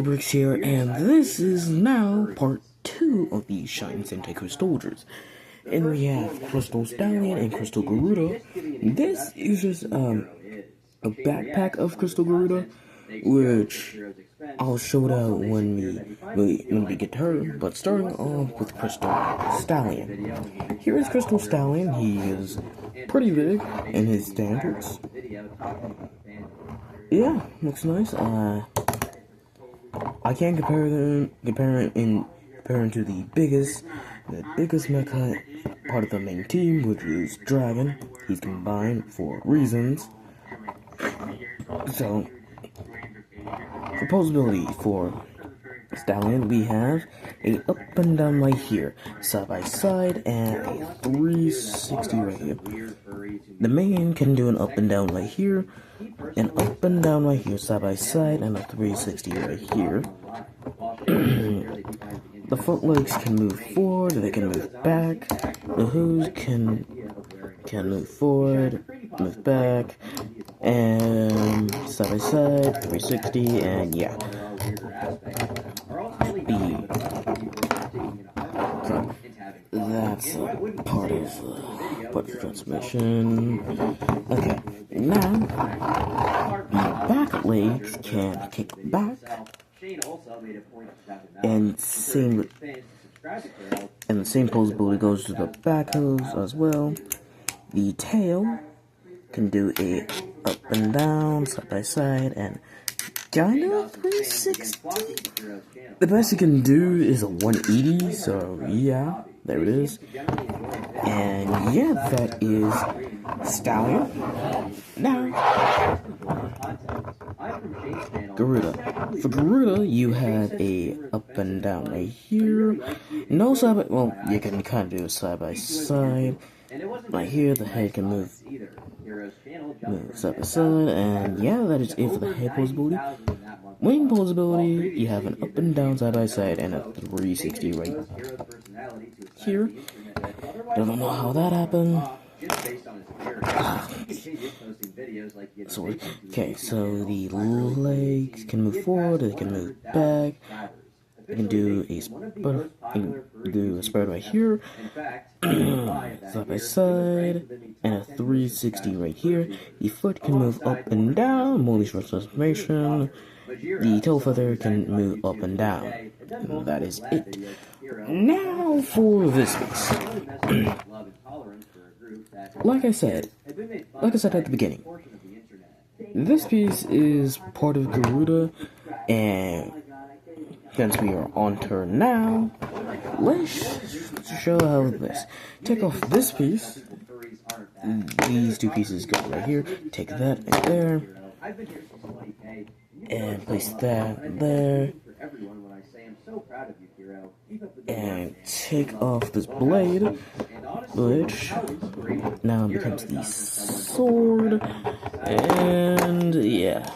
Bricks here, and this is now part 2 of the Shine Sentai Crystalgers. And we have Crystal Stallion and Crystal Garuda. This is just a backpack of Crystal Garuda, which I'll show it out when we get to her. But starting off with Crystal Stallion. Here is Crystal Stallion. He is pretty big in his standards. Yeah, looks nice. I can't compare him to the biggest mecha part of the main team, which is Dragon. He's combined for reasons. So, for posability for Stallion, we have a up and down right here, side by side, and a 360 right here. The main can do an up and down right here, an up and down right here, side by side, and a 360 right here. The front legs can move forward, they can move back. The hose can move forward, move back, and side by side, 360, and yeah. So that's part of the transmission. Okay, now the back legs can kick back, and the same posability goes to the back hose as well. The tail can do a up and down, side by side, and kinda 360. The best you can do is a 180, so yeah, there it is. And yeah, that is Stallion. Now, Garuda. For Garuda, you have a up and down right here. No side by, well, you can kind of do a side by side. Right here, the head can move side by side, and yeah, that is it for the head posability. Wing posability, you have an up and down side by side and a 360 right here. Don't know how that happened. Okay, so the legs can move forward, they can move back. You can do a spread right here, side by side, and a 360 right here. The foot can move up and down, multi-short transformation. The tail feather can move up and down. And that is it. Now for this piece. Like I said at the beginning, this piece is part of Garuda, and since we are on turn now, let's show how this. Take off this piece. These two pieces go right here. Take that right there. And place that there. And take off this blade, which now becomes the sword. And yeah.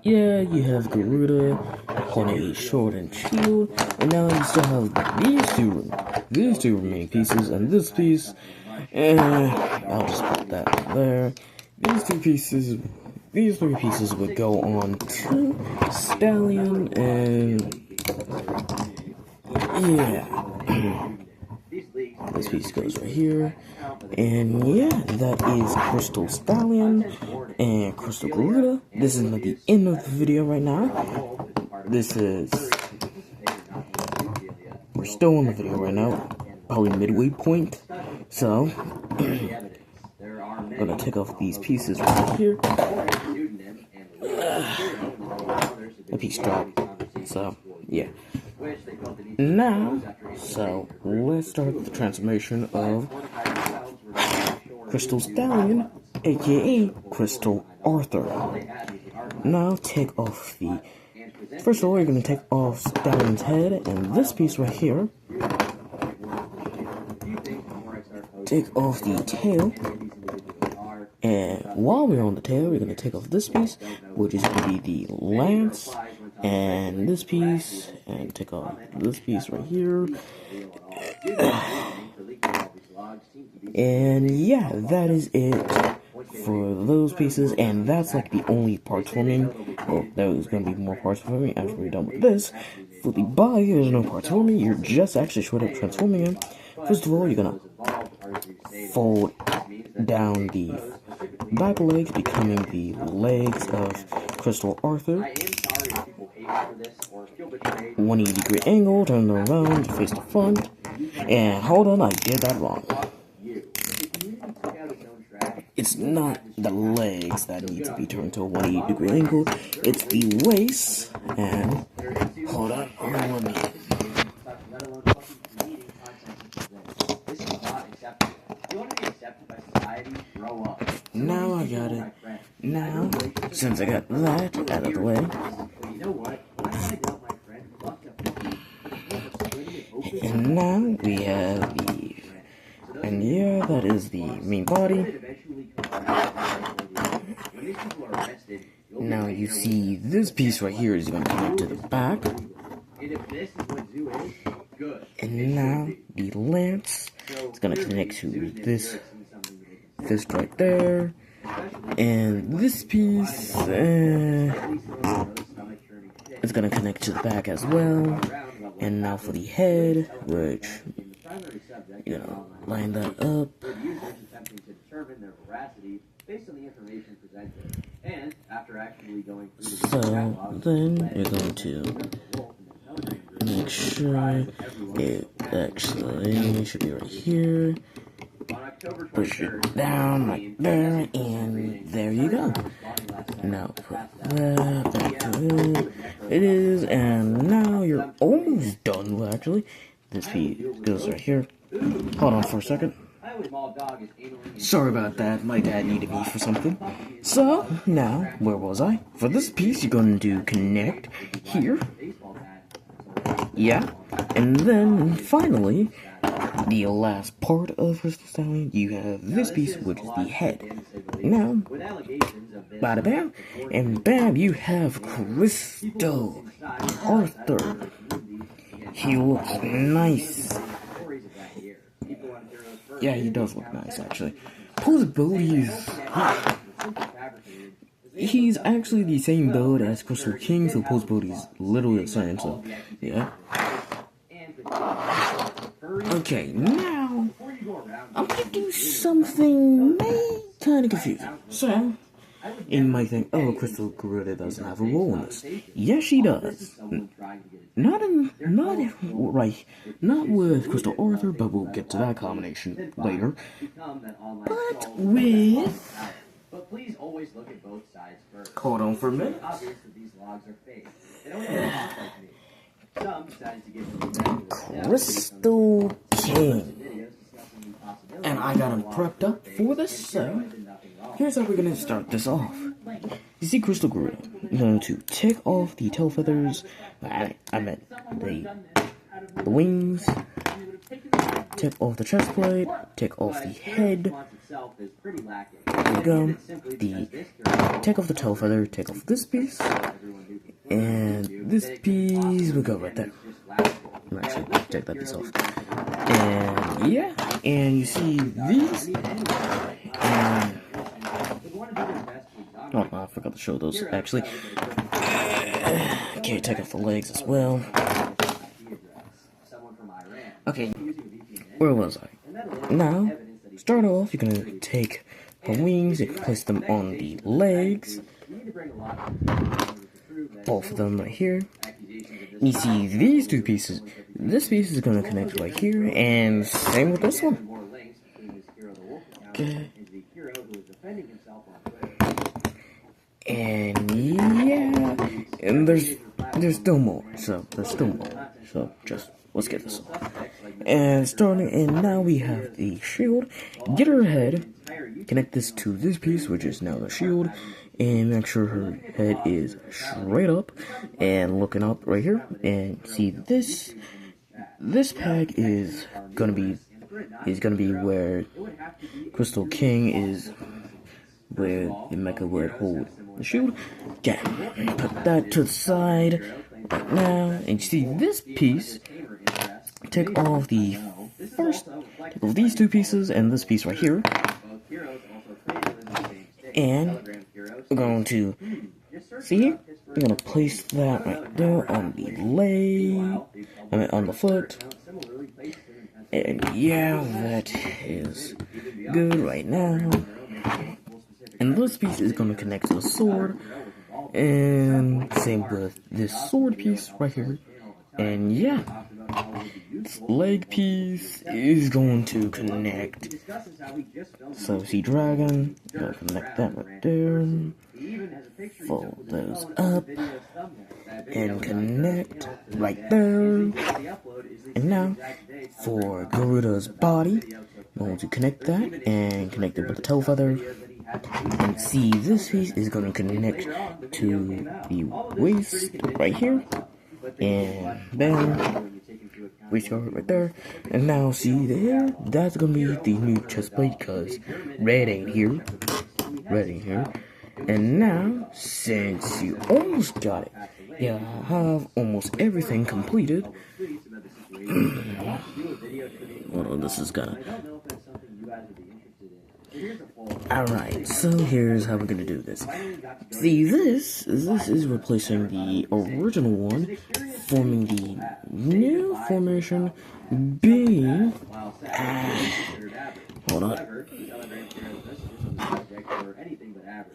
Yeah, you have Garuda on a sword and shield, and now you still have these two remaining pieces, and this piece, and I'll just put that there. These three pieces would go on to Stallion, and yeah. This piece goes right here, and yeah, that is Crystal Stallion and Crystal Garuda. This is at the end of the video right now. We're still on the video right now, probably midway point, so I'm gonna take off these pieces right here. The piece dropped, so yeah. Now, so let's start the transformation of Crystal Stallion, aka Crystal Arthur. Now take off the, first of all, you're going to take off Stallion's head, and this piece right here. Take off the tail, and while we're on the tail, we're going to take off this piece, which is going to be the lance, and this piece, and take off this piece right here. And yeah, that is it for those pieces, and that's like the only parts forming. Well, there's gonna be more parts forming after we're done with this. For the body, there's no parts forming, you're just actually straight up transforming him. First of all, you're gonna fold down the back legs, becoming the legs of Crystal Arthur. 180-degree angle, turn them around, face the front. And hold on, I did that wrong. It's not the legs that need to be turned to a 180-degree angle, it's the waist. And hold on, one minute. Now I got it. Now, since I got that out of the way, and now we have the, and yeah, that is the main body. Now you see this piece right here is going to connect to the back. And now the lance is going to connect to this right there. And this piece is going to connect to the back as well. And now for the head, which, you know, line that up. So then you're going to make sure it actually should be right here. Push it down like there, and there you go. Now put that back to it. It is, and now you're almost done. Well, actually, this piece goes right here. Hold on for a second. Sorry about that, my dad needed me for something. So, now, where was I? For this piece, you're going to connect here. Yeah, and then finally, the last part of Crystal Stallion, you have this piece, which is the head. Now, bada bam, and bam, you have Crystal Arthur. He looks nice. Yeah, he does look nice, actually. Posability is... He's actually the same build as Crystal King, so posability is literally the same, so, yeah. Okay, now, I'm gonna do something kinda confusing. So, you might think, oh, Crystal Garuda doesn't have a role in this. Yes, she does. Not with Crystal Arthur, but we'll get to that combination later. But with... Hold on for a minute. Crystal King. And I got him prepped up for this, so here's how we're gonna start this off. You see Crystal Garuda. You're going to take off the tail feathers. I meant the wings. Take off the chest plate. Take off the head. There we go. Take off the tail feather. Take off this piece. And this piece will go right there. Actually, take that piece off. And yeah, and you see these. And oh, I forgot to show those actually. Okay, take off the legs as well. Okay, where was I? Now, start off, you're gonna take the wings, you can place them on the legs. Both of them right here. You see these two pieces. This piece is gonna connect right here, and same with this one. Okay. And yeah, and there's still more. So just let's get this off. And starting, and now we have the shield. Get her head. Connect this to this piece, which is now the shield, and make sure her head is straight up and looking up right here. And see this peg is gonna be where Crystal King is, where the mecha would hold the shield. Yeah, put that to the side right now, and you see this piece. Take off these two pieces and this piece right here. And we're going to see here. We're going to place that right there on the leg. On the foot. And yeah, that is good right now. And this piece is going to connect to the sword. And same with this sword piece right here. And yeah, this leg piece is going to connect. So see dragon, gonna connect that right there. Fold those up and connect right there. And now for Garuda's body, I'm going to connect that and connect it with the tail feather. And see, this piece is going to connect to the waist right here. And then waist guard right there. And now see there, that's going to be the new chest plate because red ain't here. Red ain't here. And now, since you almost got it, yeah, I have almost everything completed. Hold on, this is gonna. Alright, so here's how we're gonna do this. See, this is replacing the original one, forming the new formation being... hold on.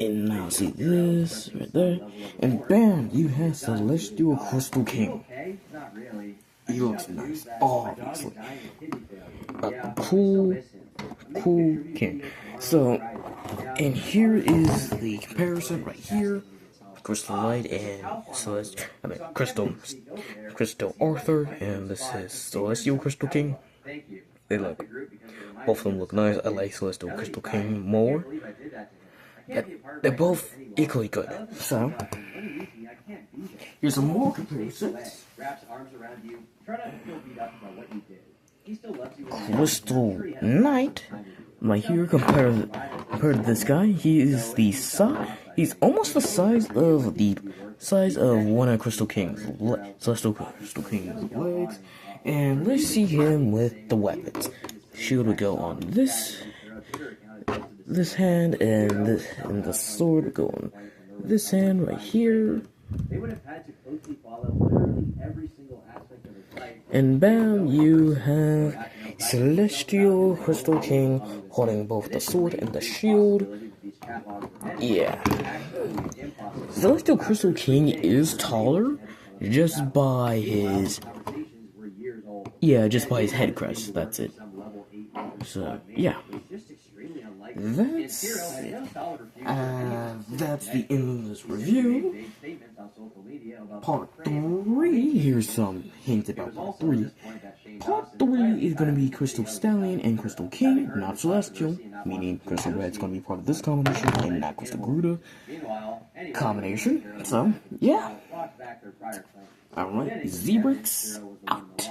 And now see this right there, and bam, you have Celestial Crystal King. He looks nice, obviously. A cool king. So, and here is the comparison right here. Crystal Knight and Crystal Arthur, and this is Celestial Crystal King. Both of them look nice. I like Celestial Crystal King more. They're both equally good. So, here's some more comparisons. Crystal Knight, right here, compared to this guy, he's almost the size of one of Crystal King's Celestial Crystal King's legs. And let's see him with the weapons. Shield will go on this hand, and the sword will go on this hand right here. And bam, you have Celestial Crystal King holding both the sword and the shield. Yeah. Celestial Crystal King is taller just by his head crest. That's it. So, yeah. That's the end of this review. Part 3, here's some hints about Part 3. Part 3 is going to be Crystal Stallion and Crystal King, not Celestial, meaning Crystal Red's going to be part of this combination and not Crystal Garuda combination. So, yeah. Alright, Z-Bricks out.